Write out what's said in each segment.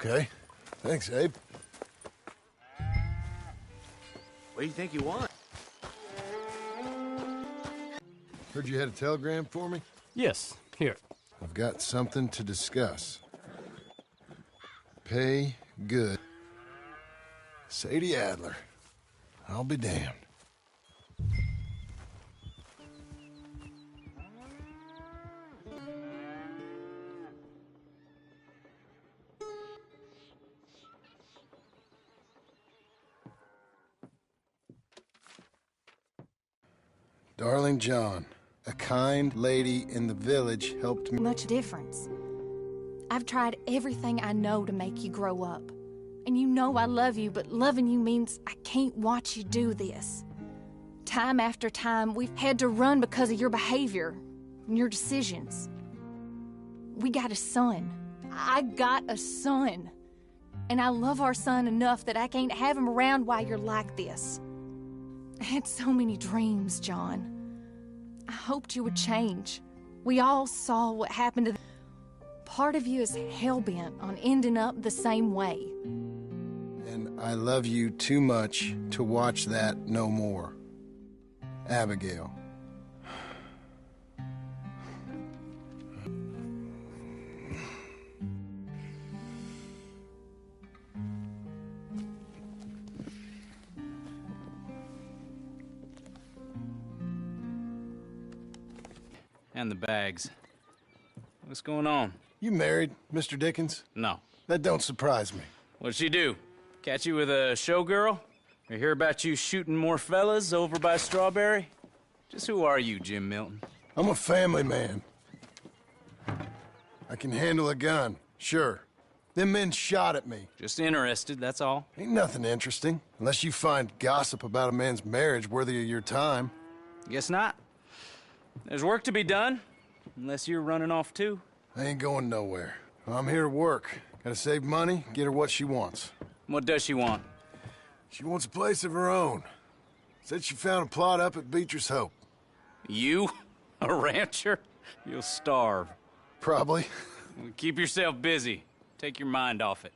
Okay. Thanks, Abe. What do you think you want? Heard you had a telegram for me? Yes, here. I've got something to discuss. Pay good. Sadie Adler. I'll be damned. Darling John, a kind lady in the village helped me. Much difference. I've tried everything I know to make you grow up. And you know I love you, but loving you means I can't watch you do this. Time after time, we've had to run because of your behavior and your decisions. We got a son. I got a son. And I love our son enough that I can't have him around while you're like this. I had so many dreams, John. I hoped you would change. We all saw what happened to Part of you is hell-bent on ending up the same way. And I love you too much to watch that no more. Abigail. And the bags. What's going on? You married, Mr. Dickens? No. That don't surprise me. What'd she do? Catch you with a showgirl? Or hear about you shooting more fellas over by Strawberry? Just who are you, Jim Milton? I'm a family man. I can handle a gun, sure. Them men shot at me. Just interested, that's all. Ain't nothing interesting, unless you find gossip about a man's marriage worthy of your time. Guess not. There's work to be done, unless you're running off too. I ain't going nowhere. I'm here to work. Gotta save money, get her what she wants. What does she want? She wants a place of her own. Said she found a plot up at Beecher's Hope. You? A rancher? You'll starve. Probably. Keep yourself busy. Take your mind off it.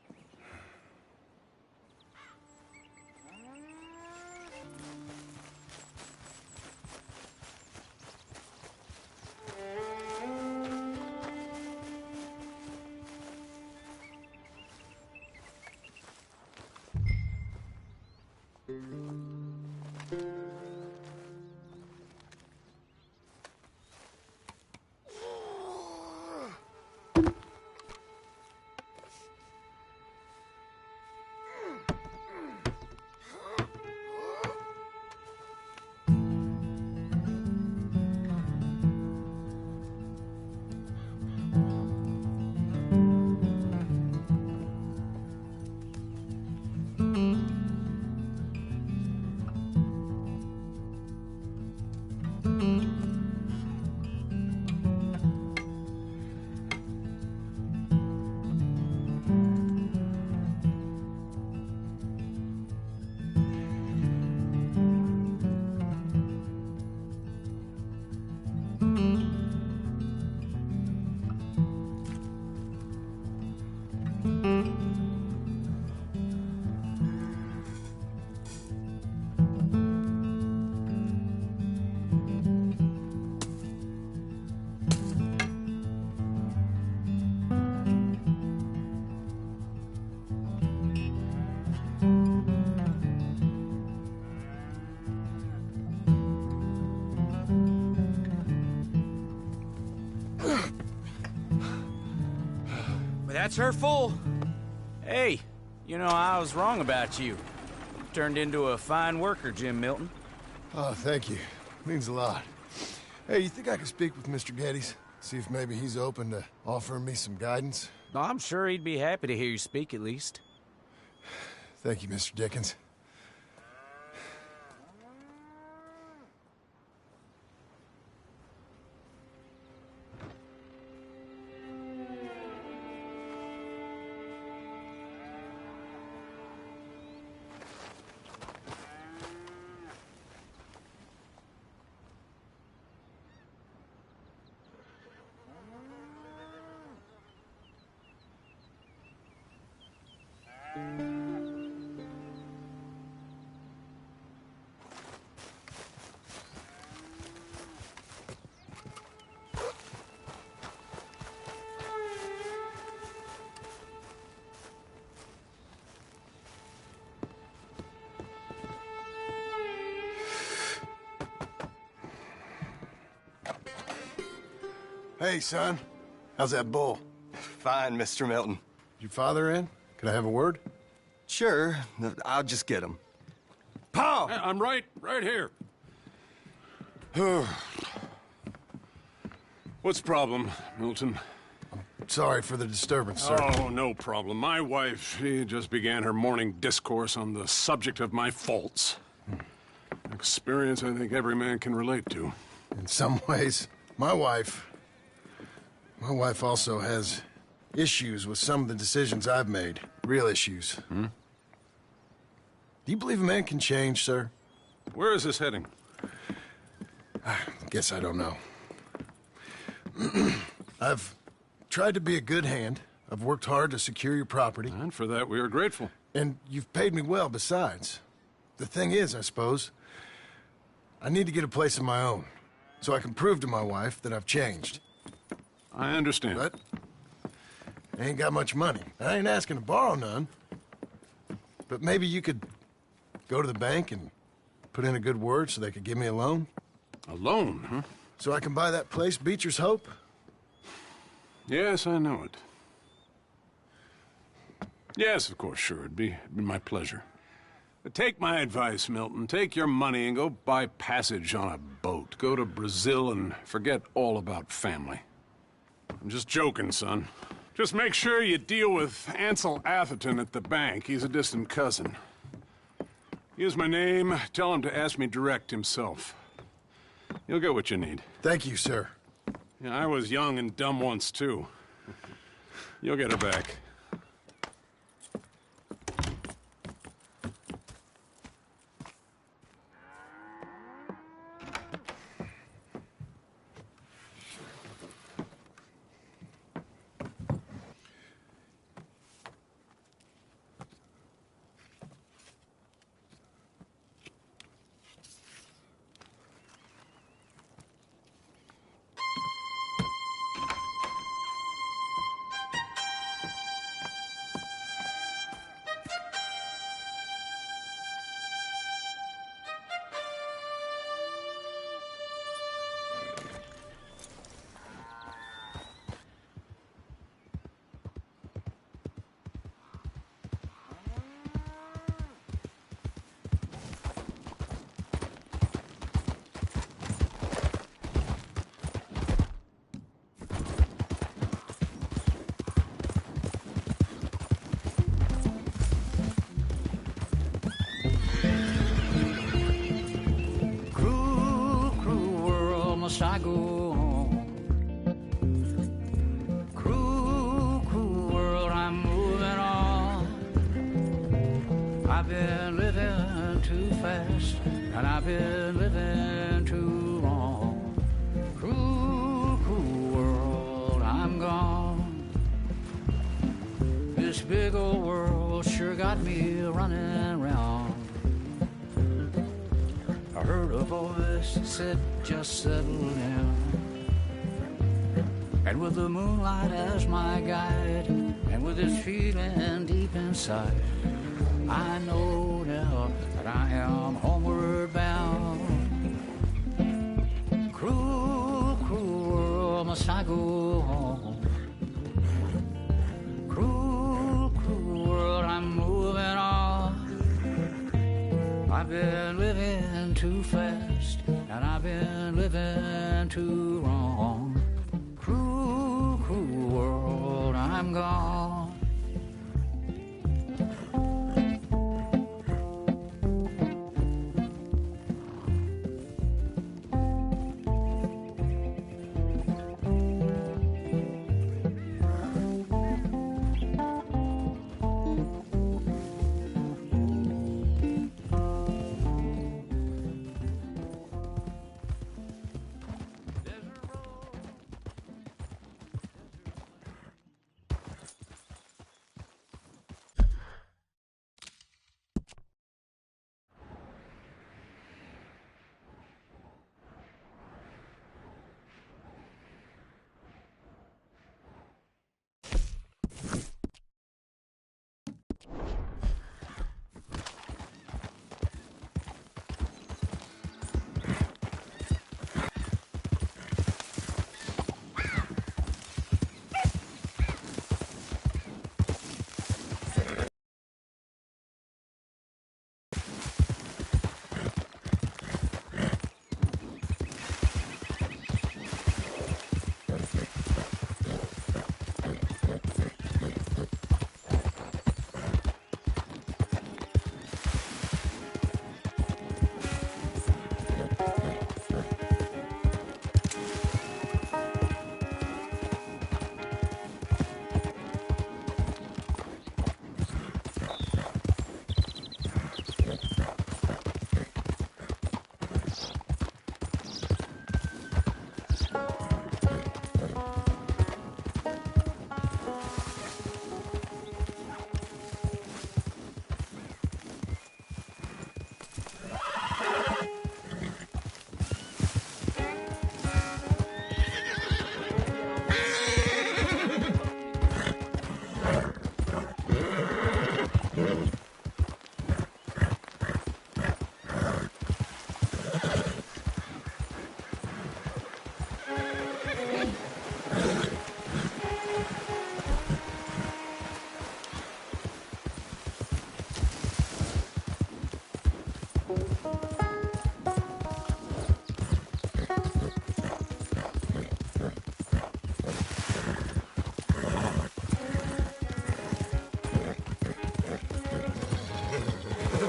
That's her full. Hey, you know, I was wrong about you. Turned into a fine worker, Jim Milton. Oh, thank you. Means a lot. Hey, you think I could speak with Mr. Geddes? See if maybe he's open to offering me some guidance? I'm sure he'd be happy to hear you speak, at least. Thank you, Mr. Dickens. Hey, son. How's that bull? Fine, Mr. Milton. Your father in? Can I have a word? Sure, I'll just get him. Pa! I'm right here. What's the problem, Milton? Sorry for the disturbance, sir. Oh, no problem. My wife, she just began her morning discourse on the subject of my faults. Experience I think every man can relate to. In some ways, my wife also has issues with some of the decisions I've made. Real issues. Hmm? Do you believe a man can change, sir? Where is this heading? Guess I don't know. I've tried to be a good hand. I've worked hard to secure your property. And for that, we are grateful. And you've paid me well besides. The thing is, I suppose, I need to get a place of my own, so I can prove to my wife that I've changed. I understand. But I ain't got much money. I ain't asking to borrow none. But maybe you could go to the bank and put in a good word so they could give me a loan? A loan, huh? So I can buy that place, Beecher's Hope? Yes, I know it. Yes, of course, sure. It'd be my pleasure. But take my advice, Milton. Take your money and go buy passage on a boat. Go to Brazil and forget all about family. I'm just joking, son. Just make sure you deal with Ansel Atherton at the bank. He's a distant cousin. Use my name. Tell him to ask me direct himself. You'll get what you need. Thank you, sir. Yeah, I was young and dumb once, too. You'll get it back. I go on. Cruel, cruel world, I'm moving on. I've been living too fast, and I've been living too long. Cruel, cruel world, I'm gone. This big old world sure got me running round. I heard a voice that said, just settle down. And with the moonlight as my guide, and with this feeling deep inside, I know now that I am homeward bound. Cruel, cruel world, must I go home? Cruel, cruel world, I'm moving on. I've been living too fast, and I've been living too wrong. Cruel, cruel world, I'm gone. There's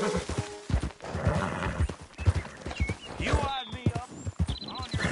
You eyed me up on your way.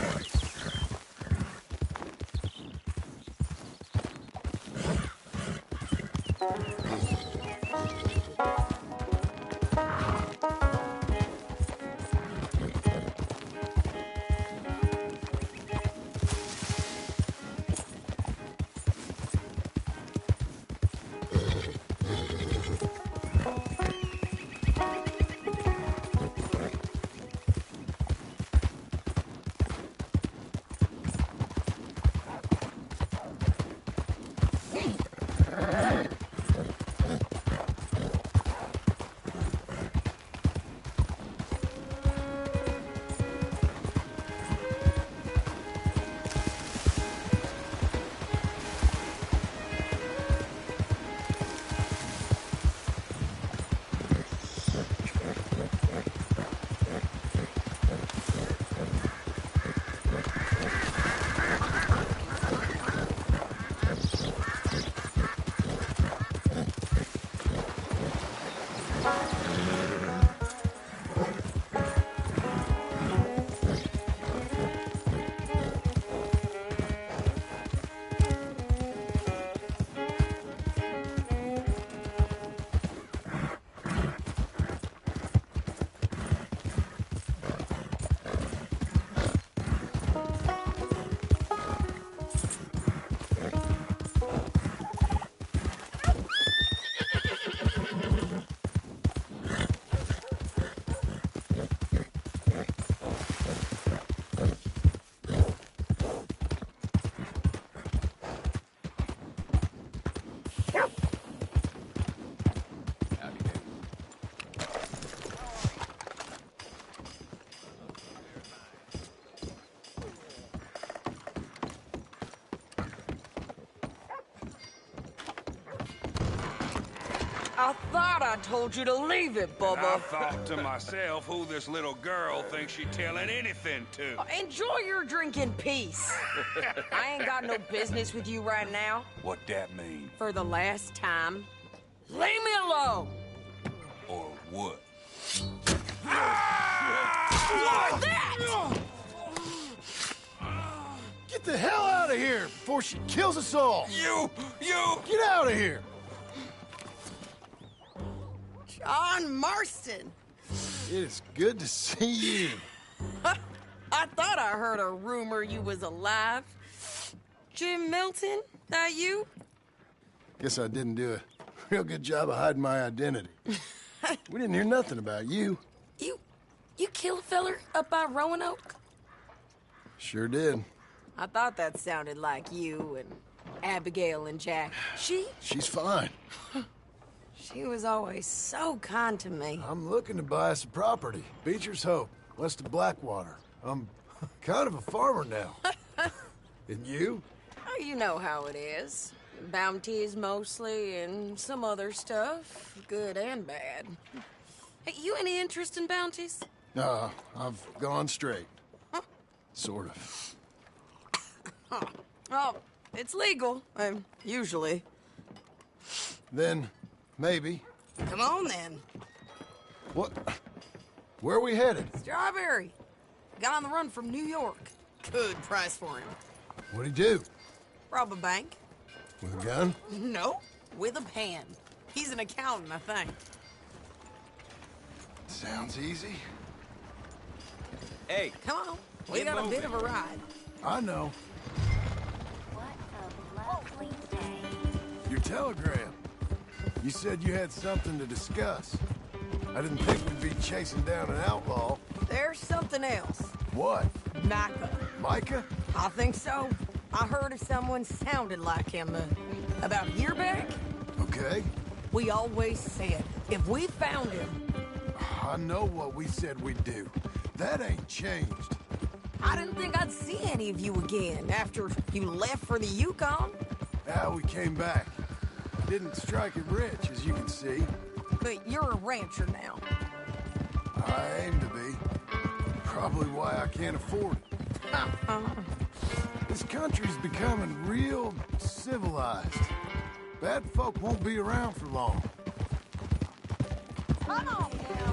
I thought I told you to leave it, Bubba. I thought to myself who this little girl thinks she telling anything to. Enjoy your drink in peace. I ain't got no business with you right now. What that mean? For the last time, leave me alone. Or what? What's that? Get the hell out of here before she kills us all! You! Get out of here! John Marston. It is good to see you. I thought I heard a rumor you was alive. Jim Milton, that you? Guess I didn't do a real good job of hiding my identity. We didn't hear nothing about you. You killed a feller up by Roanoke? Sure did. I thought that sounded like you and Abigail and Jack. She's fine. She was always so kind to me. I'm looking to buy us a property. Beecher's Hope, west of Blackwater. I'm kind of a farmer now. And you? Oh, you know how it is. Bounties mostly, and some other stuff, good and bad. Hey, you any interest in bounties? No, I've gone straight. Huh? Sort of. Huh. Well, it's legal, usually. Then, maybe. Come on, then. What? Where are we headed? Strawberry. Got on the run from New York. Good price for him. What'd he do? Rob a bank. With a gun? No, with a pen. He's an accountant, I think. Sounds easy. Hey, Come on. We got a bit of a ride. I know. What a lovely day. Your telegram. You said you had something to discuss. I didn't think we'd be chasing down an outlaw. There's something else. What? Micah. Micah? I think so. I heard of someone sounded like him about a year back. Okay. We always said, if we found him, I know what we said we'd do. That ain't changed. I didn't think I'd see any of you again after you left for the Yukon. We came back. Didn't strike it rich, as you can see. But you're a rancher now. I aim to be. Probably why I can't afford it. This country's becoming real civilized. Bad folk won't be around for long. Come on now.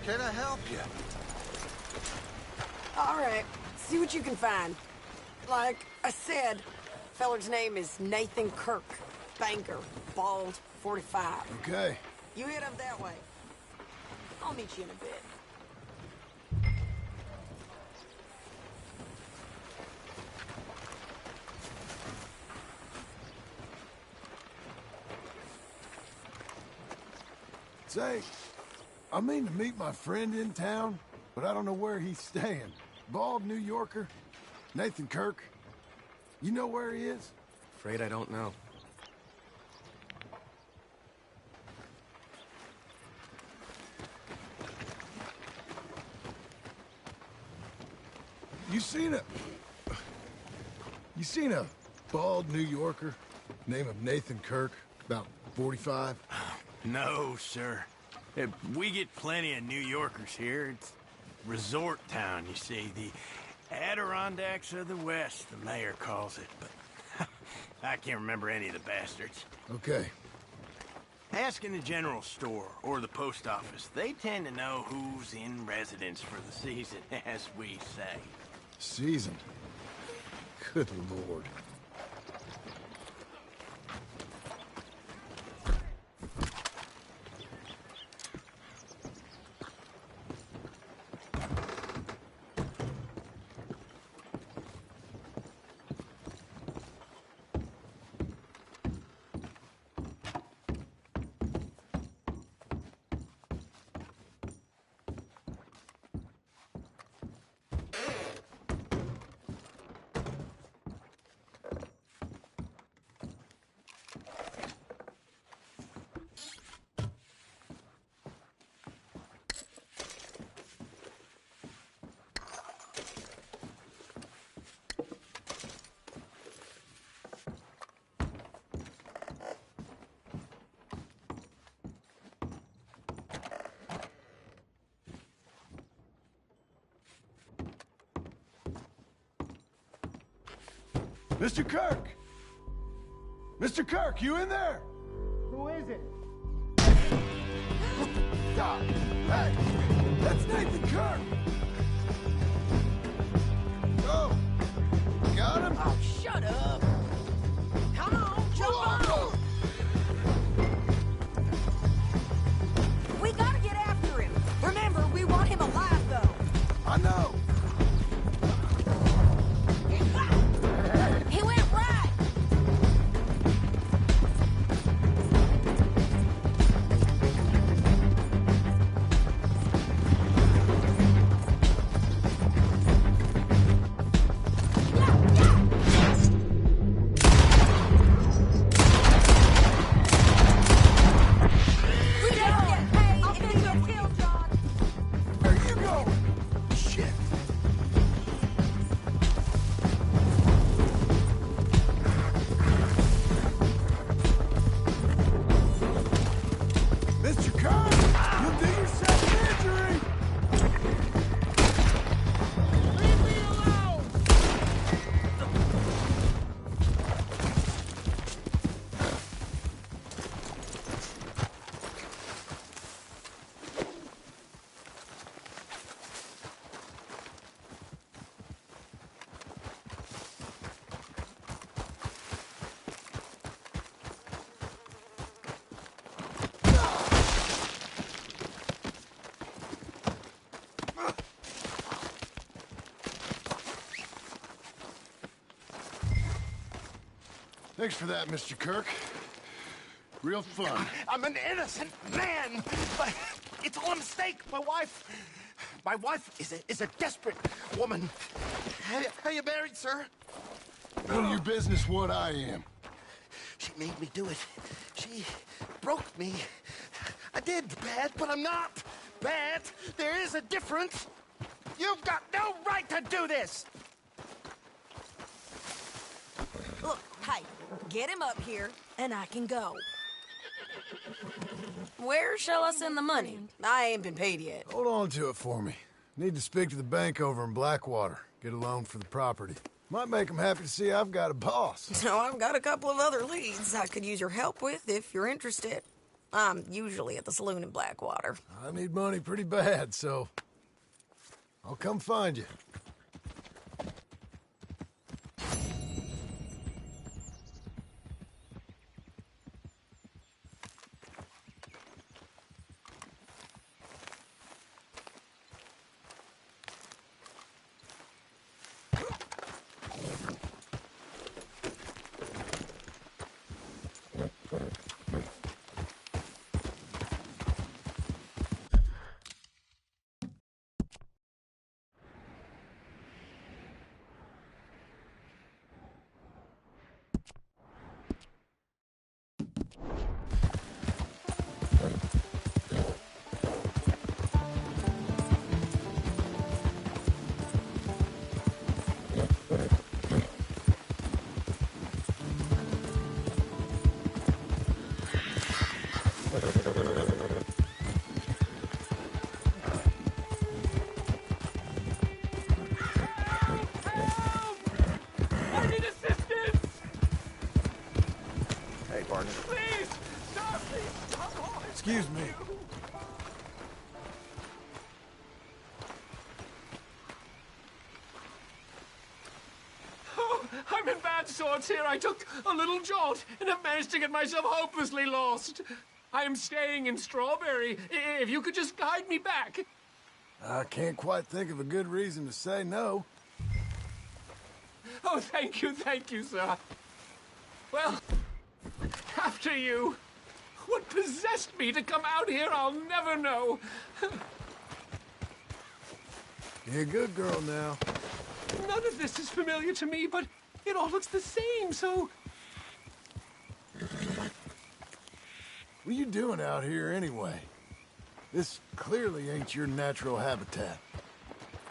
Can I help you? All right, see what you can find. Like I said, feller's name is Nathan Kirk. Banker, bald, 45. Okay. You head up that way. I'll meet you in a bit. Say, I mean to meet my friend in town, but I don't know where he's staying. Bald New Yorker, Nathan Kirk. You know where he is? Afraid I don't know. You seen a bald New Yorker, name of Nathan Kirk, about 45? No, sir. We get plenty of New Yorkers here. It's resort town, you see. The Adirondacks of the West, the mayor calls it. But I can't remember any of the bastards. Okay. Ask in the general store or the post office. They tend to know who's in residence for the season, as we say. Season. Good Lord. Mr. Kirk! Mr. Kirk, you in there? Who is it? Stop! Hey! That's Nathan Kirk! Go! Got him? Oh, shut up! Come on, jump on! We gotta get after him. Remember, we want him alive, though. I know! He went right! We don't get paid if we get killed, John! Where you going? Shit! Mr. Kirk! You'll do yourself an injury! Leave me alone! Thanks for that, Mr. Kirk. Real fun. I'm an innocent man, but it's all a mistake. My wife is a desperate woman. Are you married, sir? None of your business what I am. She made me do it. She broke me. I did bad, but I'm not bad. There is a difference. You've got no right to do this. Look, hey, get him up here, and I can go. Where shall I send the money? I ain't been paid yet. Hold on to it for me. Need to speak to the bank over in Blackwater. Get a loan for the property. Might make them happy to see I've got a boss. So I've got a couple of other leads I could use your help with if you're interested. I'm usually at the saloon in Blackwater. I need money pretty bad, so I'll come find you. Excuse me. Oh, I'm in bad sorts here. I took a little jolt and have managed to get myself hopelessly lost. I am staying in Strawberry. If you could just guide me back. I can't quite think of a good reason to say no. Oh, thank you, sir. Well, after you. What possessed me to come out here, I'll never know. You're a good girl now. None of this is familiar to me, but it all looks the same, so... What are you doing out here anyway? This clearly ain't your natural habitat.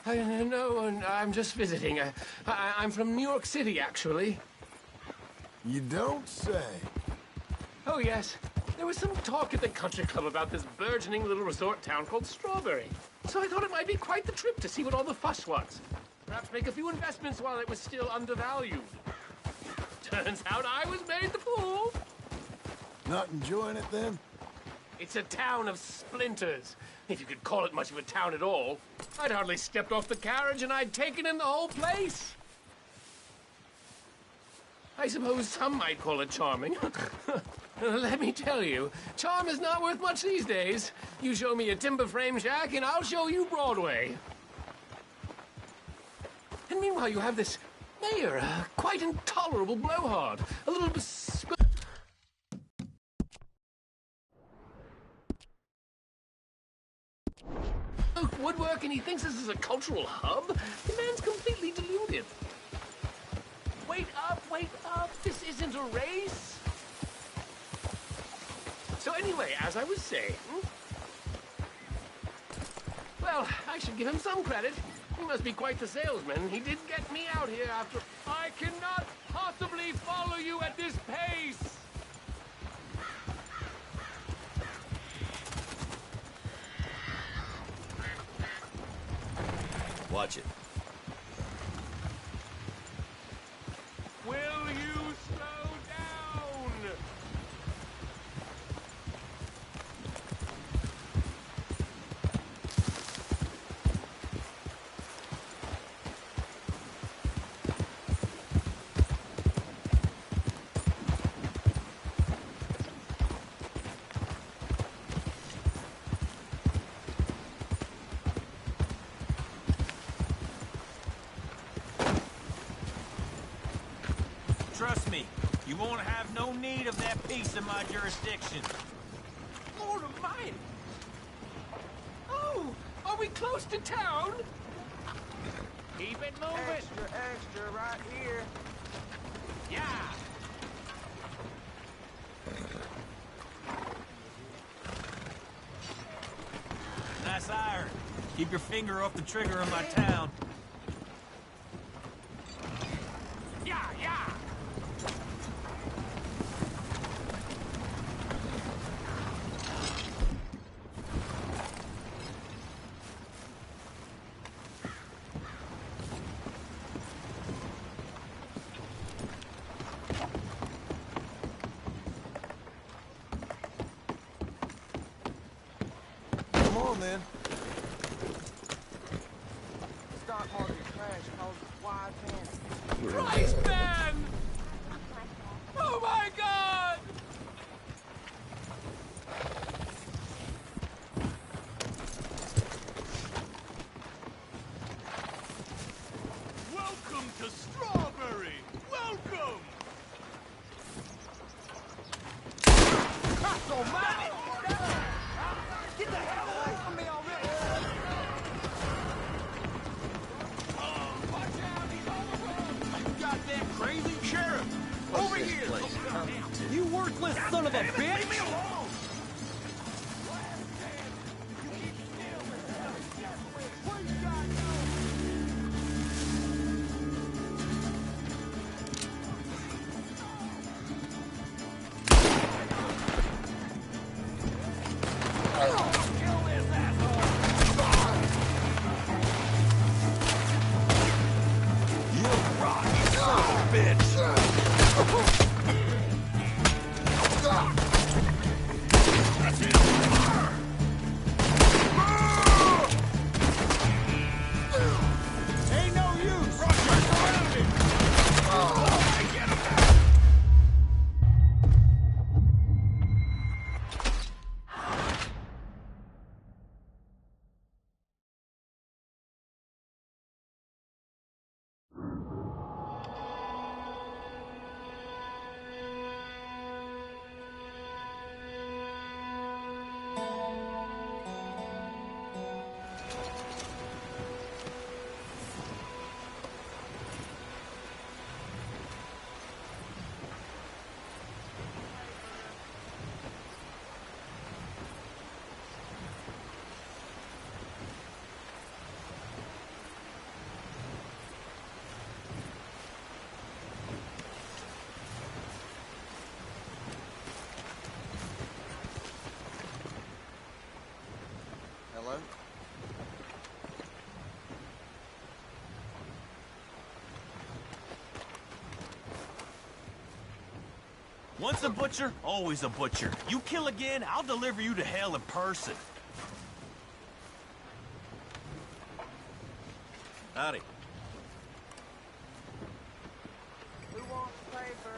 No, I'm just visiting. I'm from New York City, actually. You don't say. Oh, yes. There was some talk at the country club about this burgeoning little resort town called Strawberry. So I thought it might be quite the trip to see what all the fuss was. Perhaps make a few investments while it was still undervalued. Turns out I was made the fool. Not enjoying it, then? It's a town of splinters, if you could call it much of a town at all. I'd hardly stepped off the carriage and I'd taken in the whole place. I suppose some might call it charming. Let me tell you, charm is not worth much these days. You show me a timber frame shack and I'll show you Broadway. And meanwhile you have this mayor, a quite intolerable blowhard. A little woodwork, and he thinks this is a cultural hub? The man's completely deluded. Wait up, this isn't a race. So anyway, as I was saying... Well, I should give him some credit. He must be quite the salesman. He did get me out here after... I cannot possibly follow you at this pace! Watch it. Will you slow down? Trust me, you won't have no need of that piece in my jurisdiction. Lord of mine! Oh, are we close to town? Keep it moving. Extra, right here. Yeah. Nice iron. Keep your finger off the trigger of my town. Yeah. then. Stock market crash causes wide panic. Christ, man! Oh my God! Welcome to Strawberry! Welcome! Christ almighty! Get the hell away from me already! Watch out, he's on the run! You goddamn crazy sheriff! Over here! You worthless son of a bitch! Leave me alone! Hello? Once a butcher, always a butcher. You kill again, I'll deliver you to hell in person. Howdy. Who wants paper?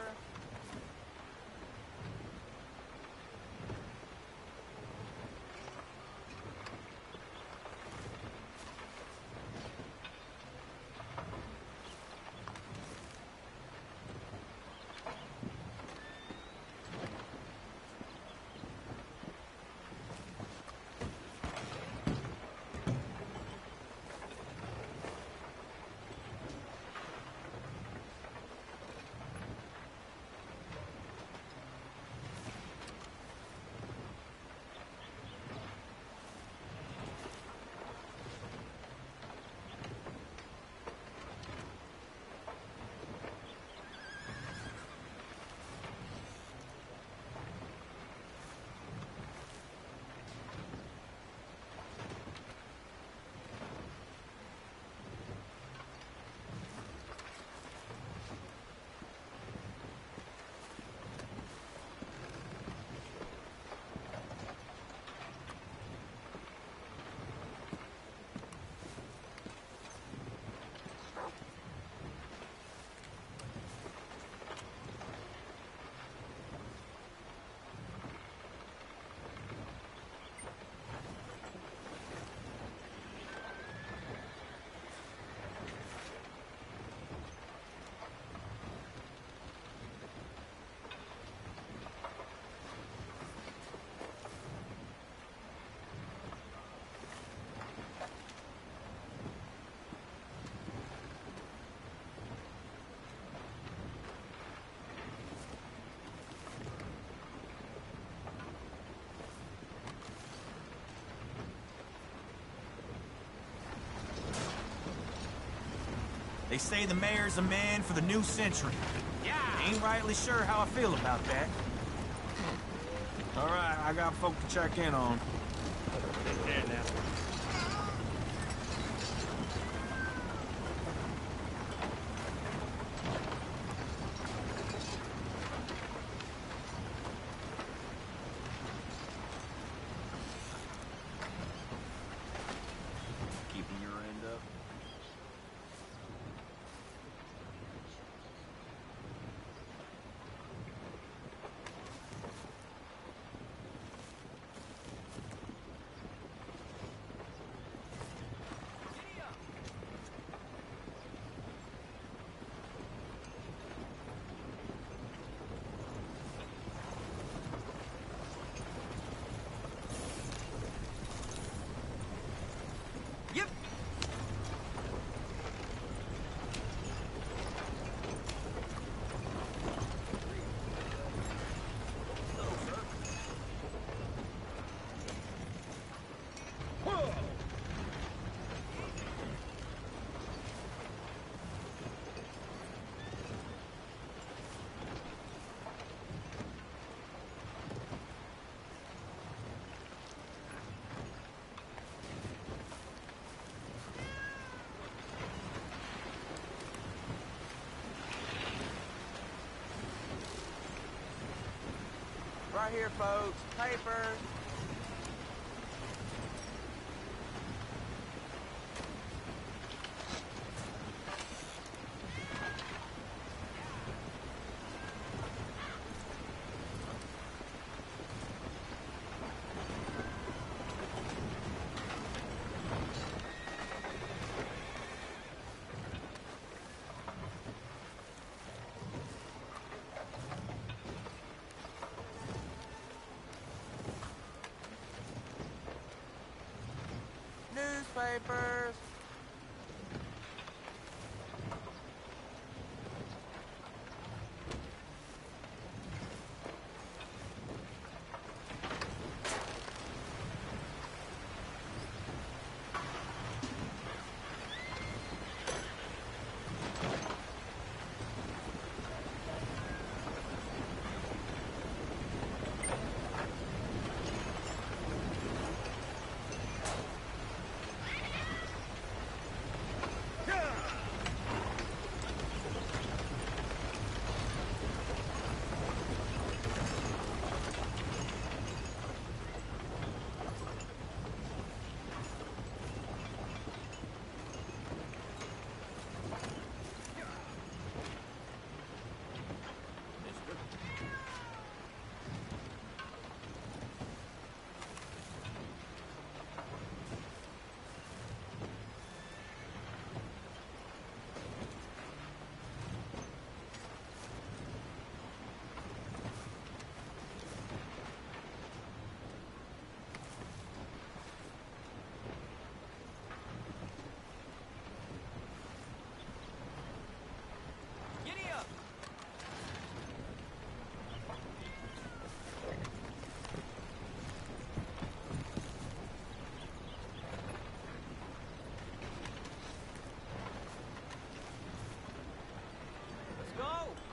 They say the mayor's a man for the new century. Yeah. Ain't rightly sure how I feel about that. All right, I got folk to check in on. There now. Right here, folks. Papers. Newspapers.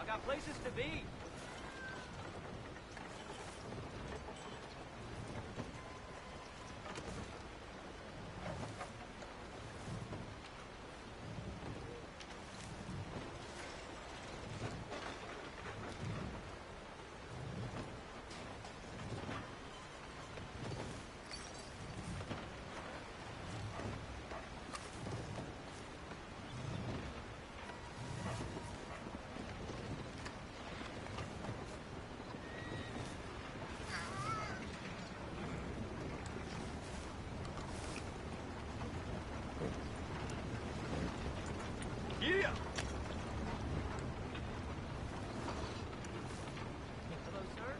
Got places to be. Yeah! Hello, sir.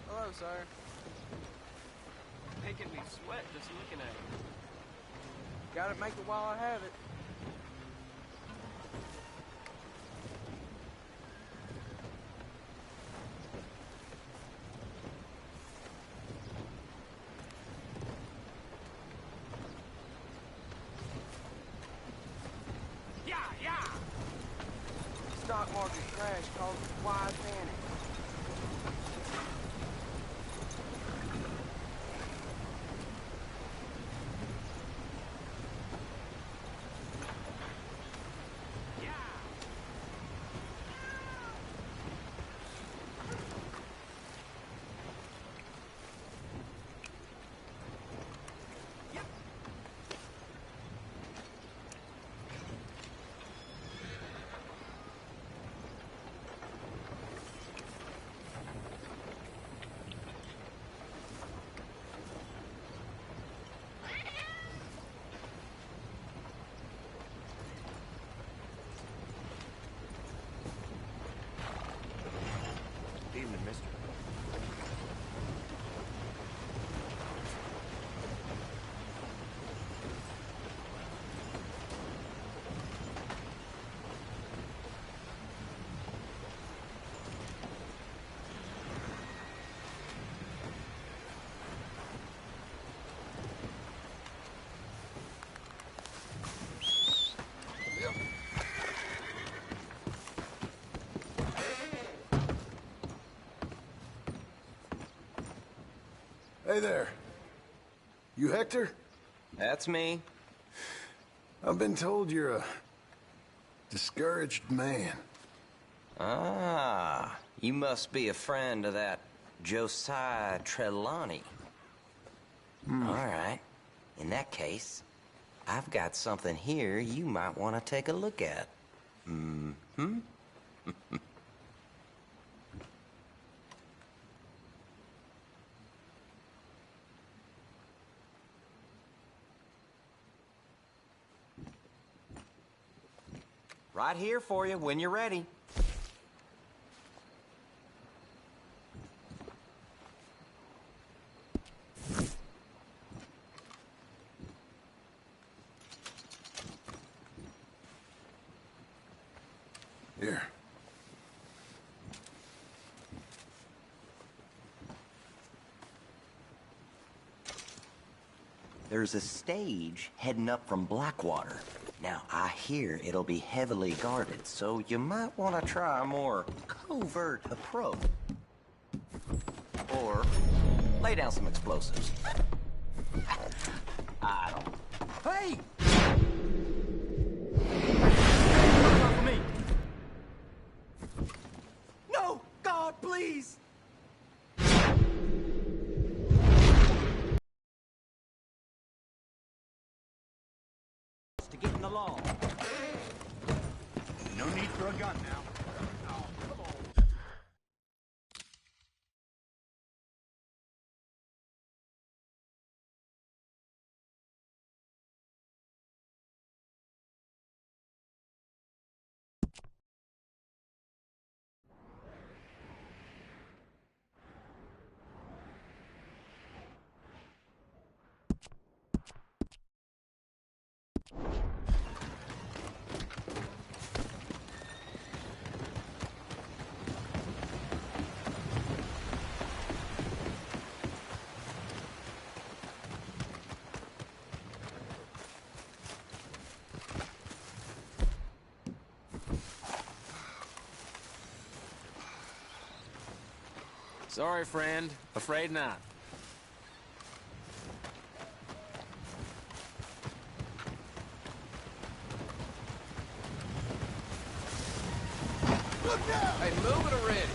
Hello, sir. Making me sweat just looking at you. Gotta make it while I have it. Yeah! Stock market crash caused wide panic. Hey there. You Hector? That's me. I've been told you're a discouraged man. Ah, you must be a friend of that Josiah Trelawney. All right. In that case, I've got something here you might want to take a look at. Mm-hmm. Right here for you when you're ready. Here. There's a stage heading up from Blackwater. Now, I hear it'll be heavily guarded, so you might want to try a more covert approach. Or lay down some explosives. I don't... Hey! Me. No! God, please! To get in the law. No need for a gun now. Sorry, friend. Afraid not. Look out! Hey, move it already.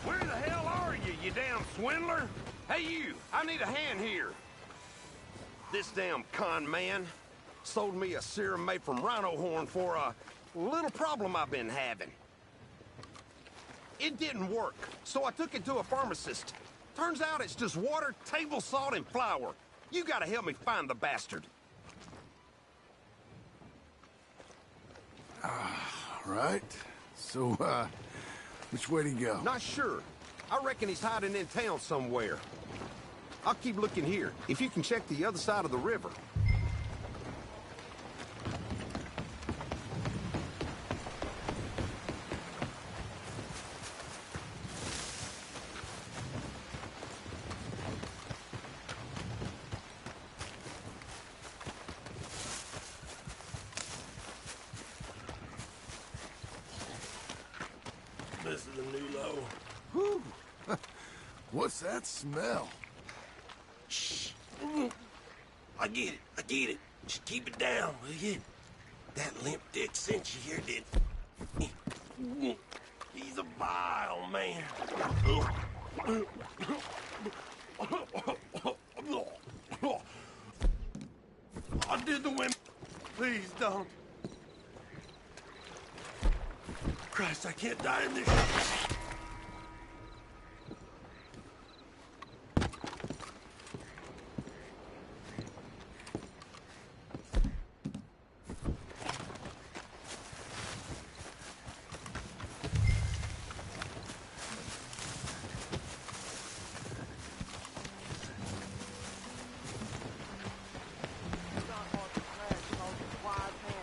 Where the hell are you, you damn swindler? Hey, you, I need a hand here. This damn con man sold me a serum made from rhino horn for a little problem I've been having. It didn't work, so I took it to a pharmacist. Turns out it's just water, table salt, and flour. You gotta help me find the bastard. Right. So, which way to go? Not sure. I reckon he's hiding in town somewhere. I'll keep looking here, if you can check the other side of the river. This is the new low. Whew. What's that smell? Shh. I get it. Just keep it down, will you? That limp dick sent you here, did. He's a vile man. I did the women. Please don't. Christ, I can't die in this shit.